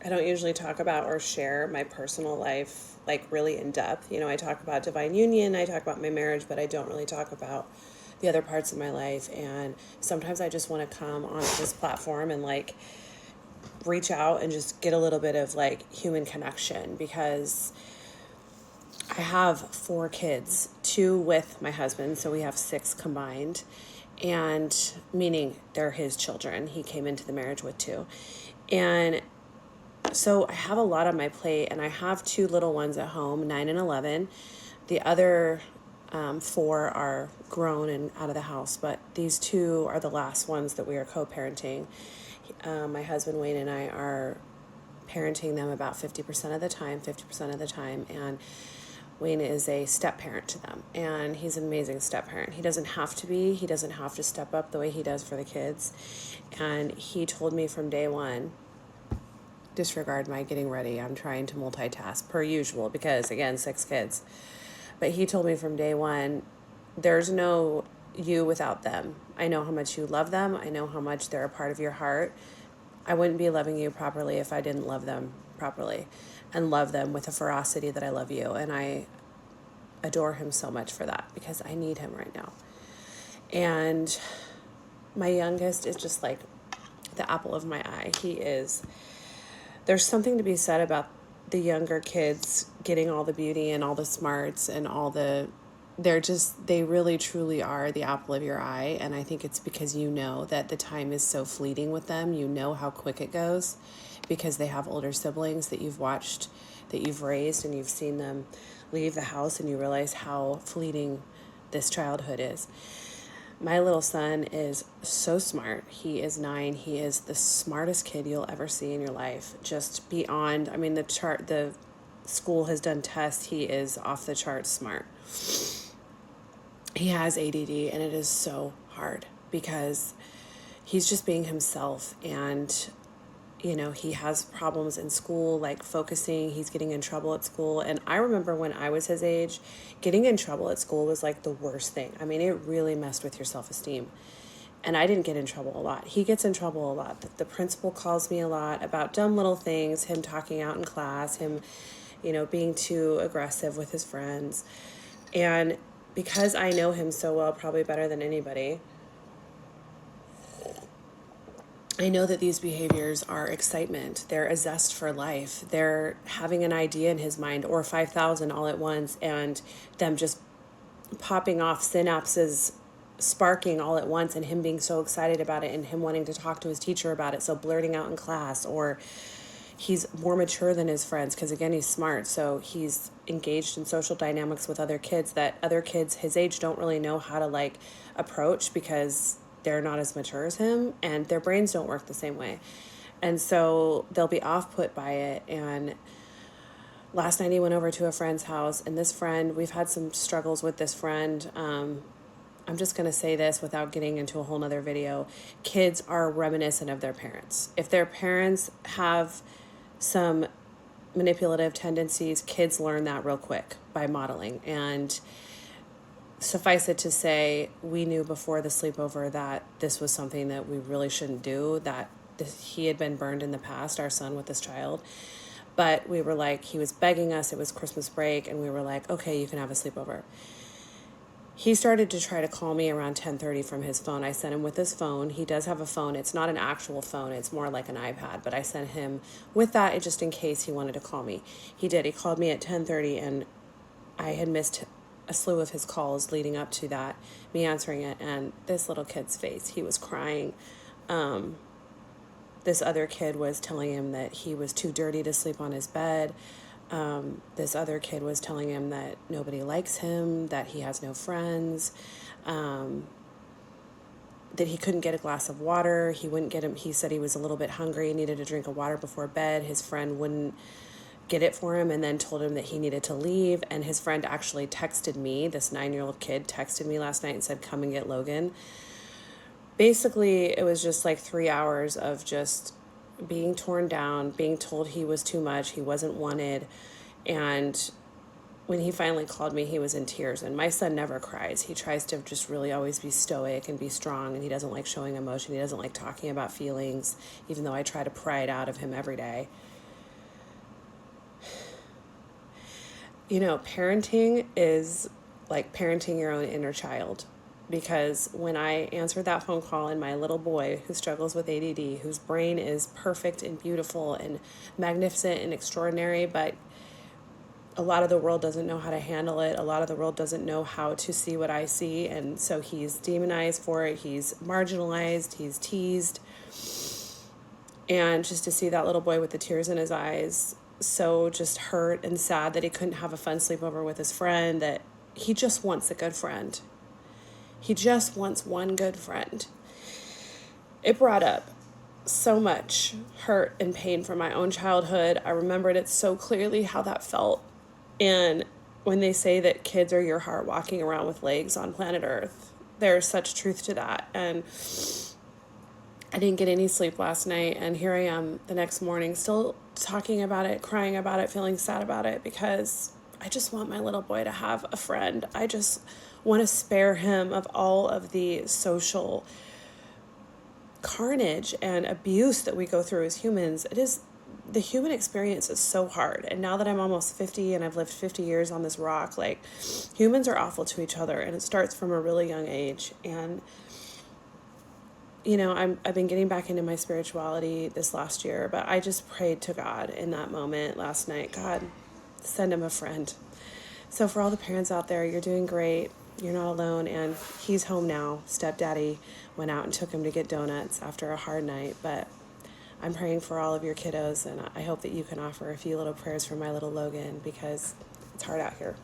I don't usually talk about or share my personal life like really in depth. I talk about divine union, I talk about my marriage, but I don't really talk about the other parts of my life. And sometimes I just want to come on this platform and like reach out and just get a little bit of like human connection, because I have 4 kids, 2 with my husband, so we have 6 combined, and meaning they're his children. He came into the marriage with 2. And so I have a lot on my plate, and I have 2 little ones at home, 9 and 11. The other 4 are grown and out of the house, but these 2 are the last ones that we are co-parenting. My husband Wayne and I are parenting them about 50% of the time, and Wayne is a step parent to them, and he's an amazing step parent. He doesn't have to step up the way he does for the kids. And he told me from day one, disregard my getting ready, I'm trying to multitask per usual because, again, 6 kids. But he told me from day one, there's no you without them. I know how much you love them. I know how much they're a part of your heart. I wouldn't be loving you properly if I didn't love them properly and love them with the ferocity that I love you. And I adore him so much for that, because I need him right now. And my youngest is just like the apple of my eye. There's something to be said about the younger kids getting all the beauty and all the smarts and they really truly are the apple of your eye. And I think it's because you know that the time is so fleeting with them. You know how quick it goes because they have older siblings that you've watched, that you've raised, and you've seen them leave the house, and you realize how fleeting this childhood is. My little son is so smart. He is 9. He is the smartest kid you'll ever see in your life. Just beyond, the school has done tests. He is off the charts smart. He has ADD, and it is so hard because he's just being himself, and he has problems in school, like focusing. He's getting in trouble at school. And I remember when I was his age, getting in trouble at school was like the worst thing. I mean, it really messed with your self-esteem. And I didn't get in trouble a lot. He gets in trouble a lot. The principal calls me a lot about dumb little things, him talking out in class, him, being too aggressive with his friends. And because I know him so well, probably better than anybody, I know that these behaviors are excitement. They're a zest for life. They're having an idea in his mind, or 5,000 all at once, and them just popping off, synapses sparking all at once, and him being so excited about it, and him wanting to talk to his teacher about it, so blurting out in class. Or he's more mature than his friends because, again, he's smart, so he's engaged in social dynamics with other kids that other kids his age don't really know how to approach, because they're not as mature as him and their brains don't work the same way. And so they'll be off put by it. And last night he went over to a friend's house, and this friend, we've had some struggles with this friend. I'm just going to say this without getting into a whole nother video. Kids are reminiscent of their parents. If their parents have some manipulative tendencies, kids learn that real quick by modeling. And suffice it to say, we knew before the sleepover that this was something that we really shouldn't do, that he had been burned in the past, our son with this child. But we were like, he was begging us, it was Christmas break, and we were like, okay, you can have a sleepover. He started to try to call me around 10:30 from his phone. I sent him with his phone. He does have a phone. It's not an actual phone. It's more like an iPad. But I sent him with that just in case he wanted to call me. He did. He called me at 10:30, and I had missed a slew of his calls leading up to that, me answering it. And this little kid's face, he was crying. This other kid was telling him that he was too dirty to sleep on his bed. This other kid was telling him that nobody likes him, that he has no friends, that he couldn't get a glass of water. He said he was a little bit hungry, needed a drink of water before bed. His friend wouldn't get it for him, and then told him that he needed to leave. And his friend actually texted me, this 9-year-old kid texted me last night and said, come and get Logan. Basically, it was just like 3 hours of just being torn down, being told he was too much, he wasn't wanted. And when he finally called me, he was in tears. And my son never cries. He tries to just really always be stoic and be strong, and he doesn't like showing emotion. He doesn't like talking about feelings, even though I try to pry it out of him every day. parenting is like parenting your own inner child. Because when I answered that phone call and my little boy who struggles with ADD, whose brain is perfect and beautiful and magnificent and extraordinary, but a lot of the world doesn't know how to handle it. A lot of the world doesn't know how to see what I see. And so he's demonized for it. He's marginalized. He's teased. And just to see that little boy with the tears in his eyes, so just hurt and sad that he couldn't have a fun sleepover with his friend, that he just wants a good friend. He just wants one good friend. It brought up so much hurt and pain from my own childhood. I remembered it so clearly how that felt. And when they say that kids are your heart walking around with legs on planet Earth, there's such truth to that. And I didn't get any sleep last night. And here I am the next morning still talking about it, crying about it, feeling sad about it, because I just want my little boy to have a friend. I just want to spare him of all of the social carnage and abuse that we go through as humans. The human experience is so hard. And now that I'm almost 50 and I've lived 50 years on this rock, like, humans are awful to each other, and it starts from a really young age. And I've been getting back into my spirituality this last year, but I just prayed to God in that moment last night, God, send him a friend. So for all the parents out there, you're doing great. You're not alone, and he's home now. Stepdaddy went out and took him to get donuts after a hard night, but I'm praying for all of your kiddos, and I hope that you can offer a few little prayers for my little Logan, because it's hard out here.